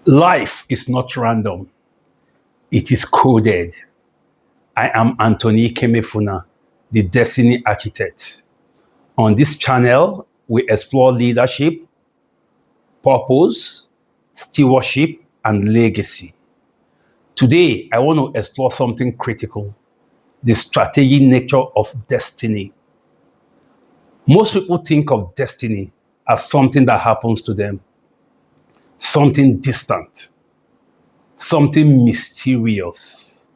Life is not random, it is coded. I am Anthony Kemefuna, the Destiny Architect. On this channel, we explore leadership, purpose, stewardship, and legacy. Today, I want to explore something critical: the strategic nature of destiny. Most people think of destiny as something that happens to them, something distant, something mysterious,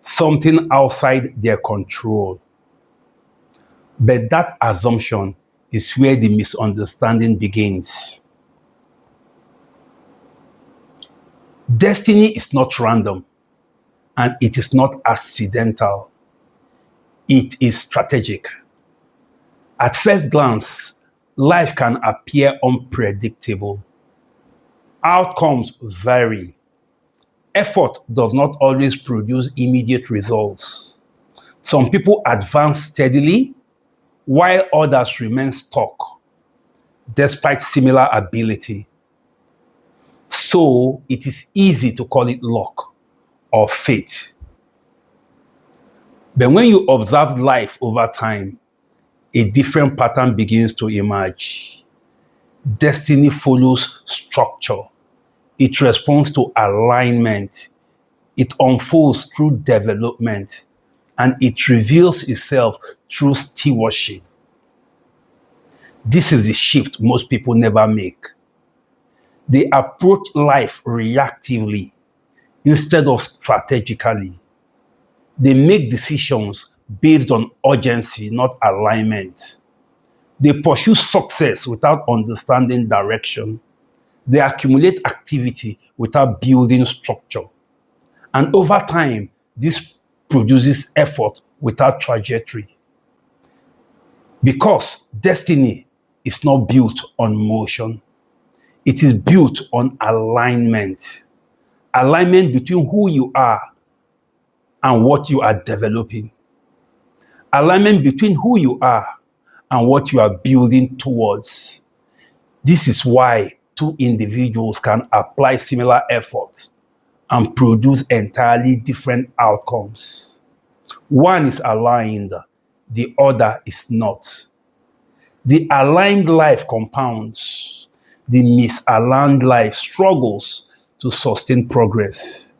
something outside their control. But that assumption is where the misunderstanding begins. Destiny is not random and it is not accidental. It is strategic. At first glance, life can appear unpredictable. Outcomes vary. Effort does not always produce immediate results. Some people advance steadily, while others remain stuck, despite similar ability. So it is easy to call it luck or fate. But when you observe life over time, a different pattern begins to emerge. Destiny follows structure. It responds to alignment. It unfolds through development. And it reveals itself through stewardship. This is the shift most people never make. They approach life reactively instead of strategically. They make decisions based on urgency, not alignment. They pursue success without understanding direction. They accumulate activity without building structure. And over time, this produces effort without trajectory. Because destiny is not built on motion, it is built on alignment. Alignment between who you are and what you are developing. Alignment between who you are and what you are building towards. This is why two individuals can apply similar effort and produce entirely different outcomes. One is aligned, the other is not. The aligned life compounds. The misaligned life struggles to sustain progress.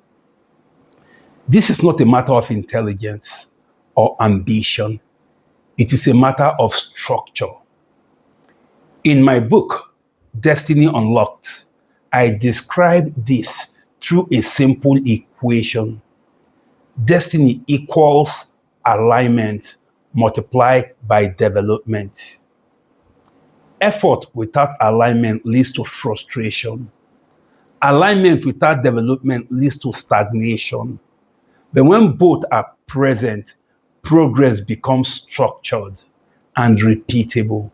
This is not a matter of intelligence or ambition. It is a matter of structure. In my book, Destiny Unlocked, I describe this through a simple equation. Destiny equals alignment multiplied by development. Effort without alignment leads to frustration. Alignment without development leads to stagnation. But when both are present, progress becomes structured and repeatable.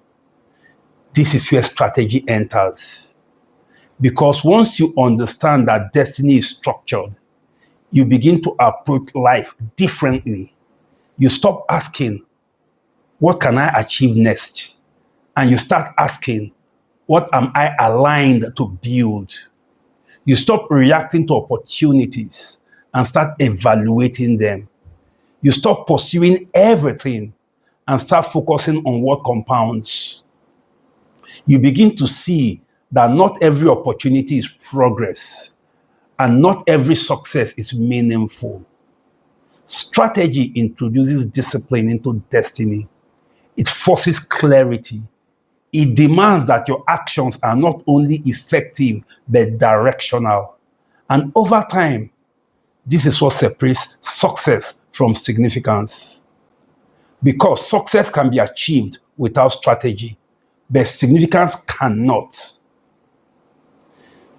This is where strategy enters. Because once you understand that destiny is structured, you begin to approach life differently. You stop asking, what can I achieve next? And you start asking, what am I aligned to build? You stop reacting to opportunities and start evaluating them. You stop pursuing everything and start focusing on what compounds. You begin to see that not every opportunity is progress and not every success is meaningful. Strategy introduces discipline into destiny. It forces clarity. It demands that your actions are not only effective, but directional. And over time, this is what separates success from significance. Because success can be achieved without strategy, but significance cannot.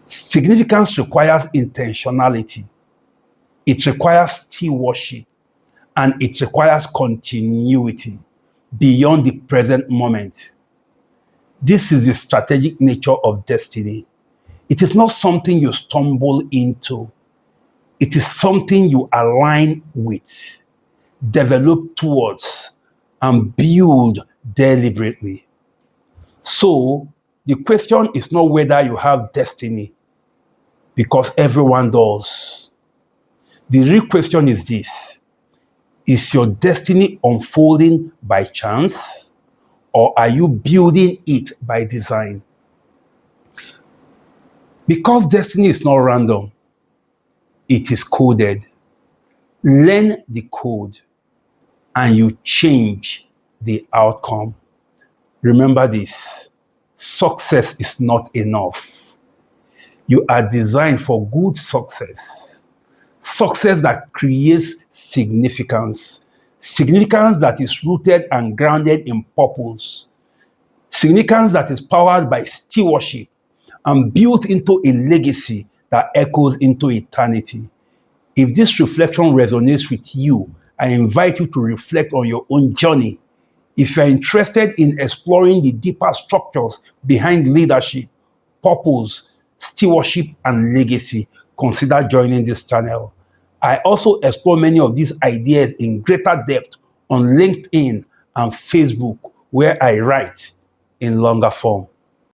Significance requires intentionality. It requires stewardship. And it requires continuity beyond the present moment. This is the strategic nature of destiny. It is not something you stumble into. It is something you align with, develop towards, and build deliberately. So, the question is not whether you have destiny, because everyone does. The real question is this: is your destiny unfolding by chance, or are you building it by design? Because destiny is not random, it is coded. Learn the code and you change the outcome. Remember this: success is not enough. You are designed for good success. Success that creates significance. Significance that is rooted and grounded in purpose. Significance that is powered by stewardship and built into a legacy that echoes into eternity. If this reflection resonates with you, I invite you to reflect on your own journey. If you're interested in exploring the deeper structures behind leadership, purpose, stewardship, and legacy, consider joining this channel. I also explore many of these ideas in greater depth on LinkedIn and Facebook, where I write in longer form.